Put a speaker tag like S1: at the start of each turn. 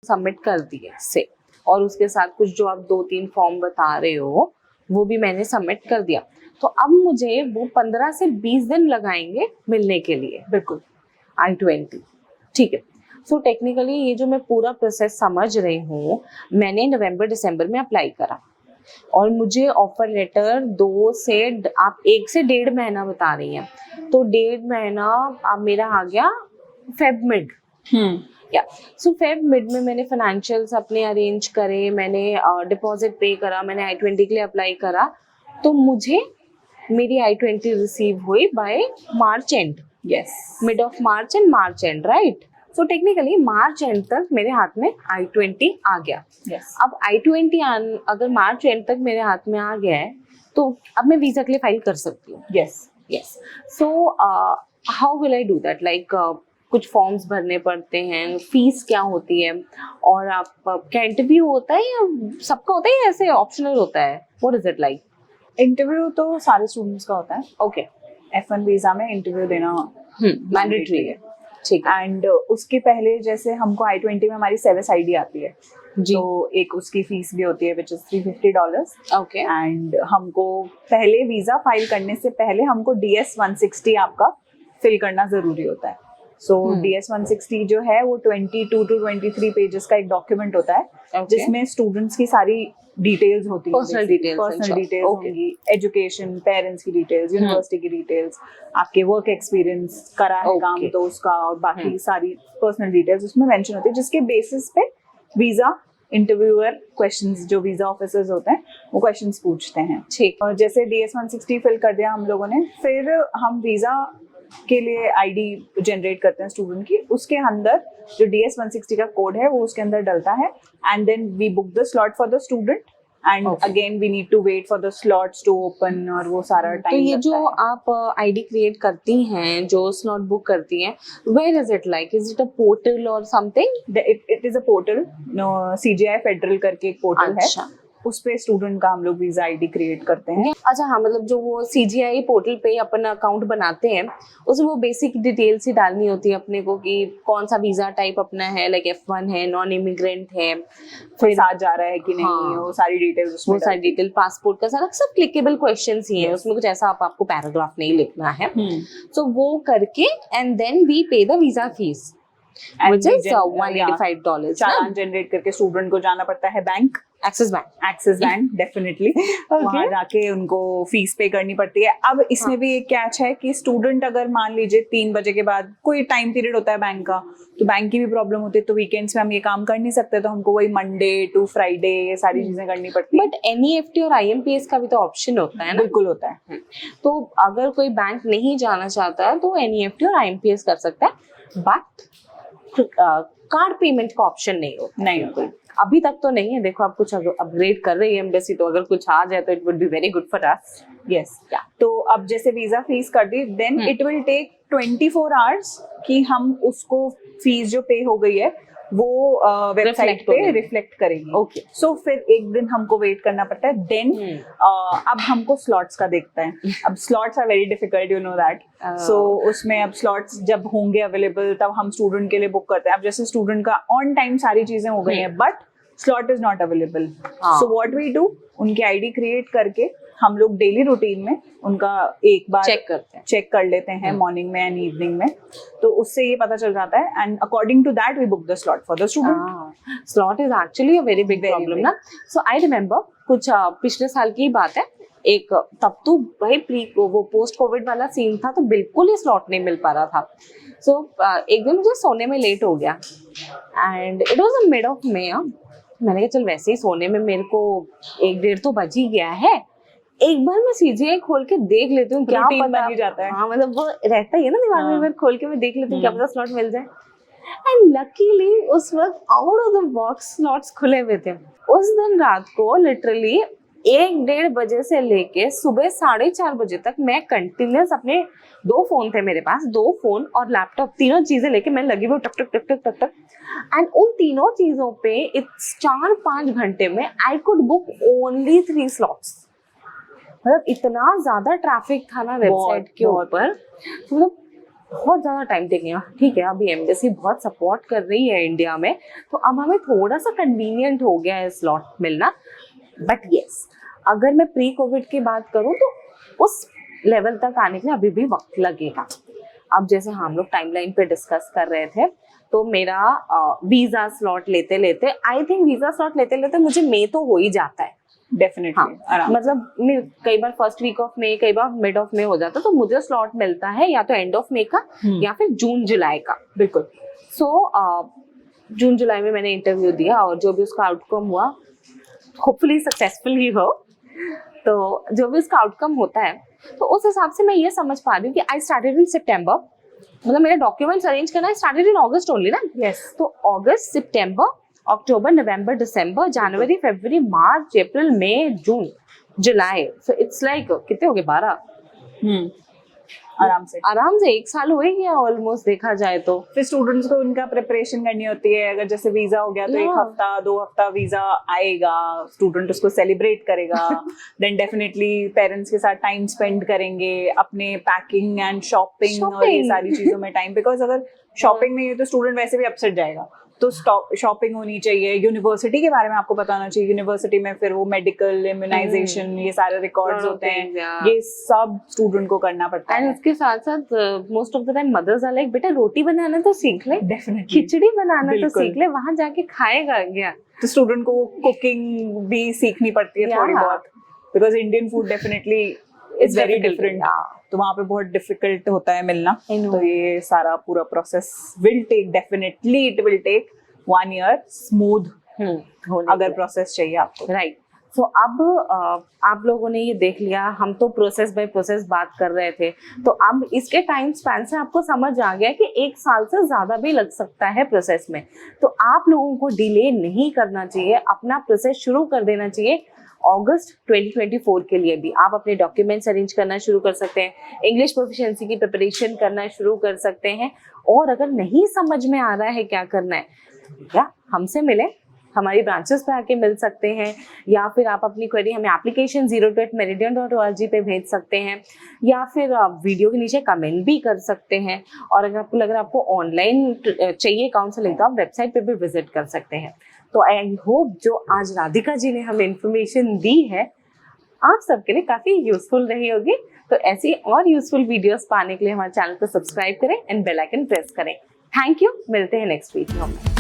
S1: Submit कर दिए से, और उसके साथ कुछ जो आप 2-3 फॉर्म बता रहे हो वो भी मैंने सबमिट कर दिया। तो अब मुझे वो 15 से 20 दिन लगाएंगे मिलने के लिए।
S2: बिल्कुल।
S1: I-20, ठीक है। सो टेक्निकली ये जो मैं पूरा प्रोसेस समझ रही हूँ, मैंने नवंबर दिसंबर में अप्लाई करा और मुझे ऑफर लेटर 2 से आप 1 से 1.5 महीना बता रही हैं, तो 1.5 महीना अब मेरा आ गया फेब मिड। या सो फेब मिड में मैंने फाइनेंशियल्स अपने अरेंज करे, मैंने डिपॉजिट पे करा, मैंने I-20 के लिए अप्लाई करा, तो मुझे मेरी I-20 रिसीव हुई by March and.
S2: Yes,
S1: mid of March and March and, right. So technically March and तक मेरे हाथ में I-20 आ गया।
S2: यस।
S1: अब I-20 अगर मार्च एंड तक मेरे हाथ में आ गया है तो अब मैं वीजा के लिए फाइल कर सकती हूँ।
S2: Yes,
S1: yes. So how will I do that? Like कुछ फॉर्म्स भरने पड़ते हैं, फीस क्या होती है, और आप क्या इंटरव्यू होता है या सबका होता है या ऐसे ऑप्शनल होता है? What is it like?
S2: Interview तो सारे स्टूडेंट्स का होता है।
S1: ओके।
S2: F1 वीजा में इंटरव्यू देना
S1: मैंडेटरी है, ठीक है।
S2: एंड उसके पहले जैसे हमको I-20 में हमारी सर्विस ID आती है, तो एक उसकी फीस भी होती है विच इज $350।
S1: ओके।
S2: एंड हमको पहले वीजा फाइल करने से पहले हमको DS-160 आपका फिल करना जरूरी होता है। सो DS-160 जो है वो 22 to 23 पेजेस का एक डॉक्यूमेंट होता है, जिसमें स्टूडेंट्स की सारी डिटेल्स होती हैं, पर्सनल डिटेल्स होंगी, एजुकेशन, पेरेंट्स की डिटेल्स, यूनिवर्सिटी की डिटेल्स, आपके वर्क एक्सपीरियंस करा है काम तो उसका, और बाकी सारी पर्सनल डिटेल्स उसमें मेंशन होती है, जिसके बेसिस पे वीजा इंटरव्यूअर क्वेश्चंस, जो वीजा ऑफिसर्स होते हैं वो क्वेश्चंस पूछते हैं।
S1: ठीक।
S2: और जैसे DS-160 फिल कर दिया हम लोगों ने, फिर हम वीजा के लिए ID जनरेट करते हैं स्टूडेंट की, उसके अंदर जो DS-160 का कोड है वो उसके अंदर डलता है, and then we book the slot for the student, and again we need to wait for the slots to open, और वो सारा टाइम।
S1: तो ये जो आप ID क्रिएट करती हैं, जो स्लॉट बुक करती हैं, where is it like? Is it a portal और something?
S2: It is a portal, CGI federal करके एक पोर्टल है, उस पे स्टूडेंट का हम लोग वीजा ID क्रिएट करते हैं।
S1: अच्छा, हाँ, मतलब जो वो CGI पोर्टल पे अपन अकाउंट बनाते हैं, उसमें वो बेसिक डिटेल्स ही डालनी होती है अपने को कि कौन सा वीजा टाइप अपना है, लाइक F1 है, नॉन इमिग्रेंट है,
S2: फिर साथ जा रहा है कि नहीं, वो सारी डिटेल्स उसमें,
S1: वो सारी डिटेल, पासपोर्ट का सारा, सब क्लिकेबल क्वेश्चंस ही है उसमें, कुछ ऐसा आपको पैराग्राफ नहीं लिखना है। सो वो करके एंड देन वी पे the visa fees which is $185।
S2: Challan generate करके स्टूडेंट को जाना पड़ता है बैंक, एक्सिस बैंक डेफिनेटली। वहाँ जाके उनको फीस पे करनी पड़ती है। अब इसमें भी एक कैच है कि स्टूडेंट अगर मान लीजिए 3 बजे के बाद कोई टाइम पीरियड होता है बैंक का, तो बैंक की भी प्रॉब्लम होती है, तो वीकेंड्स में हम ये काम कर नहीं सकते, तो हमको वही मंडे टू फ्राइडे ये सारी चीजें करनी पड़ती है।
S1: बट NEFT और IMPS का भी तो ऑप्शन होता है ना?
S2: बिल्कुल होता है।
S1: तो अगर कोई बैंक नहीं जाना चाहता है तो NEFT और IMPS कर सकता है, बट कार्ड पेमेंट का ऑप्शन नहीं होता।
S2: नहीं होता
S1: अभी तक तो नहीं है। देखो, आप कुछ अपग्रेड कर रही है एम्बेसी, तो अगर कुछ आ जाए तो it would be very good for us.
S2: Yes. तो अब जैसे वीजा फीस कर दी, then it will take 24 hours कि हम उसको फीस जो पे हो गई है वो वेबसाइट पे रिफ्लेक्ट करेंगे।
S1: ओके।
S2: सो फिर एक दिन हमको वेट करना पड़ता है। देन अब हमको स्लॉट्स का देखता है। अब slots are very difficult, you know that. So उसमें अब स्लॉट्स जब होंगे अवेलेबल तब हम स्टूडेंट के लिए बुक करते हैं। अब जैसे स्टूडेंट का ऑन टाइम सारी चीजें हो गई हैं, but slot is not available. So what we do, उनकी ID क्रिएट करके हम लोग डेली रूटीन में उनका एक बार चेक कर लेते हैं, मॉर्निंग में एंड इवनिंग में, तो उससे ये पता चल जाता है, and according to that we book the slot for the student.
S1: Slot is actually a very big problem ना। सो आई रिमेम्बर कुछ पिछले साल की बात है, एक तब तो भाई वो पोस्ट कोविड वाला सीन था, तो बिल्कुल ही स्लॉट नहीं मिल पा रहा था। सो एक दिन मुझे सोने में लेट हो गया and it was the mid of May. मैंने कहा चल वैसे ही सोने में मेरे को 1-1:30 तो बज ही गया है, एक बार मैं CGI खोल के देख लेती हूँ, क्या पता
S2: बन जाता है।
S1: हाँ, मतलब वो रहता ही है ना दिमाग में, खोल के मैं देख लेती हूँ क्या पता स्लॉट मिल जाए। एंड लकीली उस वक्त out of the box slots खुले हुए थे। उस दिन रात को लिटरली 1-1:30 बजे से लेके सुबह 4:30 बजे तक मैं कंटिन्यूस, अपने 2 फोन थे मेरे पास, 2 फोन और लैपटॉप, तीनों चीजें लेके मैं लगी हुई टक टक टक टक टक टक। एंड उन तीनों चीजों पे 4-5 घंटे में I could book only 3 slots. मतलब इतना ज्यादा ट्रैफिक था ना वेबसाइट के ऊपर, मतलब बहुत ज़्यादा टाइम टेकिंग है। ठीक है, अभी एम्बेसी बहुत सपोर्ट कर रही है इंडिया में, तो अब हमें थोड़ा सा कन्वीनियंट हो गया है स्लॉट मिलना। बट येस, अगर मैं प्री कोविड की बात करूँ तो उस लेवल तक आने के लिए अभी भी वक्त लगेगा। अब जैसे हम लोग टाइमलाइन पे डिस्कस कर रहे थे, तो मेरा वीज़ा स्लॉट लेते लेते, आई थिंक वीज़ा स्लॉट लेते लेते मुझे मई तो हो ही जाता है।
S2: डेफिनेटली
S1: हाँ, मतलब कई बार फर्स्ट वीक ऑफ मई, कई बार मिड ऑफ मई हो जाता है, तो मुझे स्लॉट मिलता है या तो एंड ऑफ मई का या फिर जून जुलाई का।
S2: बिल्कुल।
S1: सो जून जुलाई में मैंने इंटरव्यू दिया और जो भी उसका आउटकम हुआ, होपफुली सक्सेसफुल ही हो, तो जो भी उसका आउटकम होता है, तो उस हिसाब से मैं ये समझ पा रही हूँ कि आई स्टार्टेड इन सितंबर, मतलब मेरे डॉक्यूमेंट्स अरेंज करना है स्टार्टेड इन अगस्त ओनली ना।
S2: यस।
S1: तो अगस्त, सितंबर, अक्टूबर, नवंबर, दिसंबर, जनवरी, फरवरी, मार्च, अप्रैल, मई, जून, जुलाई, सो इट्स लाइक कितने हो गए, 12। आराम से 1 साल हो ही गया ऑलमोस्ट, देखा जाए तो।
S2: फिर स्टूडेंट्स को उनका प्रिपरेशन करनी होती है। अगर जैसे वीजा हो गया तो 1 हफ्ता 2 हफ्ता वीजा आएगा, स्टूडेंट उसको सेलिब्रेट करेगा, देन डेफिनेटली पेरेंट्स के साथ टाइम स्पेंड करेंगे, अपने पैकिंग एंड शॉपिंग और ये सारी चीजों में टाइम, बिकॉज अगर शॉपिंग नहीं है तो स्टूडेंट वैसे भी अपसेट जाएगा। तो शॉपिंग होनी चाहिए। यूनिवर्सिटी के बारे में आपको पता होना चाहिए, यूनिवर्सिटी में फिर वो मेडिकल, इम्यूनाइजेशन, ये सारे रिकॉर्ड्स होते हैं, ये सब स्टूडेंट को करना पड़ता है।
S1: एंड उसके साथ साथ most of the time mothers are like, बेटा रोटी बनाना तो सीख ले,
S2: डेफिनेटली
S1: खिचड़ी बनाना तो सीख ले, वहां जाके खाएगा क्या।
S2: तो स्टूडेंट को कुकिंग भी सीखनी पड़ती है थोड़ी बहुत, because Indian food definitely is very different, तो वहाँ पे बहुत डिफिकल्ट होता है मिलना। तो ये सारा पूरा process will take, definitely it will take 1 year smooth अगर प्रोसेस चाहिए आपको,
S1: राइट। सो अब आप लोगों ने ये देख लिया, हम तो प्रोसेस बाय प्रोसेस बात कर रहे थे, तो अब इसके टाइम स्पैन से आपको समझ आ गया कि 1 साल से ज्यादा भी लग सकता है प्रोसेस में। तो आप लोगों को डिले नहीं करना चाहिए, अपना प्रोसेस शुरू कर देना चाहिए। अगस्त 2024 के लिए भी आप अपने डॉक्यूमेंट्स अरेंज करना शुरू कर सकते हैं, इंग्लिश प्रोफिशिएंसी की प्रिपरेशन करना शुरू कर सकते हैं। और अगर नहीं समझ में आ रहा है क्या करना है, क्या हमसे मिले, हमारी ब्रांचेस पे आके मिल सकते हैं, या फिर आप अपनी क्वेरी हमें एप्लीकेशन 028meridian.org पे भेज सकते हैं, या फिर आप वीडियो के नीचे कमेंट भी कर सकते हैं। और अगर आपको लग रहा है आपको ऑनलाइन चाहिए काउंसलिंग, तो आप वेबसाइट पे भी विजिट कर सकते हैं। तो आई होप जो आज राधिका जी ने हमें इंफॉर्मेशन दी है आप सबके लिए काफी यूजफुल रही होगी। तो ऐसी और यूजफुल वीडियोस पाने के लिए हमारे चैनल को सब्सक्राइब करें एंड बेल आइकन प्रेस करें। थैंक यू, मिलते हैं नेक्स्ट वीडियो में।